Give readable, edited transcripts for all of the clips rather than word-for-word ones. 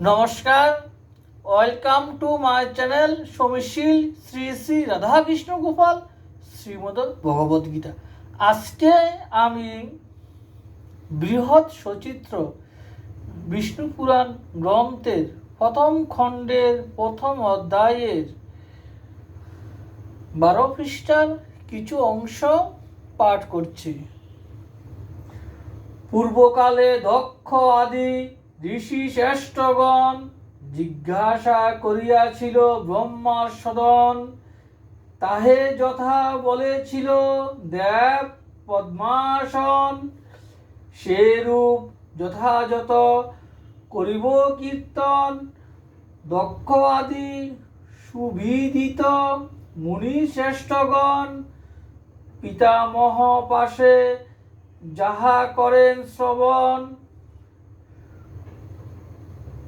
নমস্কার, welcome to my channel সমীশীল শ্রী শ্রী রাধাকৃষ্ণ গোপাল শ্রীমদ ভগবদ গীতা। আজকে আমি বৃহৎ সচিত্র বিষ্ণু পুরাণ গ্রন্থের প্রথম খণ্ডের প্রথম অধ্যায়ের 12 পৃষ্ঠার কিছু অংশ পাঠ করছি। পূর্বকালে দক্ষ আদি ঋষি শ্রেষ্ঠগণ জিজ্ঞাসা করিয়াছিল ব্রহ্মার সদন, তাহে যথা বলেছিল দেব পদ্মাসন। সেরূপ যথাযথ করিব কীর্তন, দক্ষ আদি সুবিদিত মুনি শ্রেষ্ঠগণ পিতামহ পাশে যাহা করেন শ্রবণ।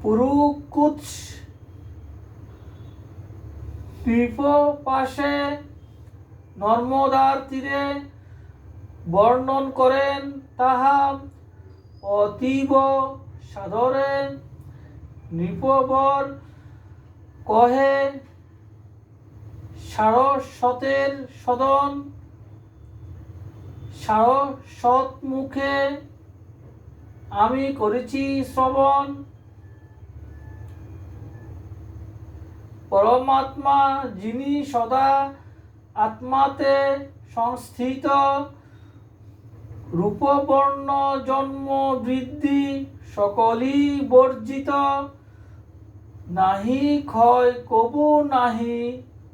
পুরুকুৎস নৃপ পাশে নর্মদার তীরে বর্ণন করেন তাহা অতীব সাদরে। নৃপবর কহে সারস্বতের সদন, সারস্বত মুখে আমি করেছি শ্রবণ। পরমাত্মা যিনি সদা আত্মাতে সংস্থিত, রূপবর্ণ জন্ম বৃদ্ধি সকলই বর্জিত। নাহি ক্ষয় কবু নাহি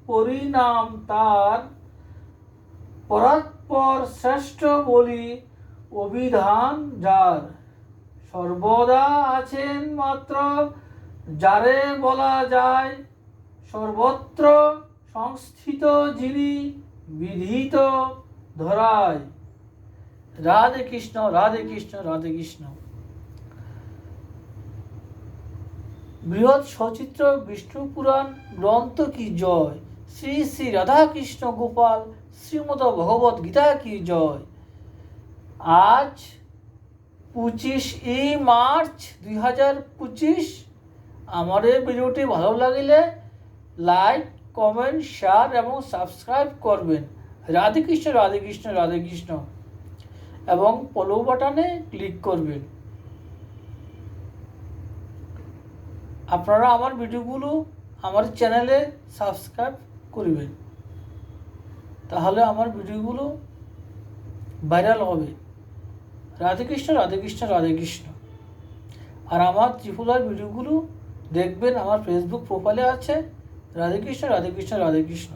পরিণাম তার, পরাৎপর শ্রেষ্ঠ বলি অভিধান যার। সর্বদা আছেন মাত্র যারে বলা যায়, সর্বত্র সংস্থিত যিনি বিধিত ধরায়। রাধে কৃষ্ণ, রাধে কৃষ্ণ, রাধে কৃষ্ণ। বৃহৎ সচিত্র বিষ্ণু পুরাণ গ্রন্থ কি জয়, শ্রী শ্রী রাধাকৃষ্ণ গোপাল শ্রীমদ ভগবদ গীতা কি জয়। আজ 25 মার্চ 2025। আমার এই ভিডিওটি ভালো লাগলে লাইক, কমেন্ট, শেয়ার এবং সাবস্ক্রাইব করবেন। রাধে কৃষ্ণ, রাধে কৃষ্ণ, রাধে কৃষ্ণ এবং ফলো বাটনে ক্লিক করবেন। আপনারা আমার ভিডিওগুলো আমার চ্যানেলে সাবস্ক্রাইব করবেন, তাহলে আমার ভিডিওগুলো ভাইরাল হবে। রাধে কৃষ্ণ, রাধে কৃষ্ণ, রাধে কৃষ্ণ। আর আমার ত্রিপুরার ভিডিওগুলো দেখবেন, আমার ফেসবুক প্রোফাইলে আছে। রাধে কৃষ্ণ, রাধে কৃষ্ণ, রাধে কৃষ্ণ।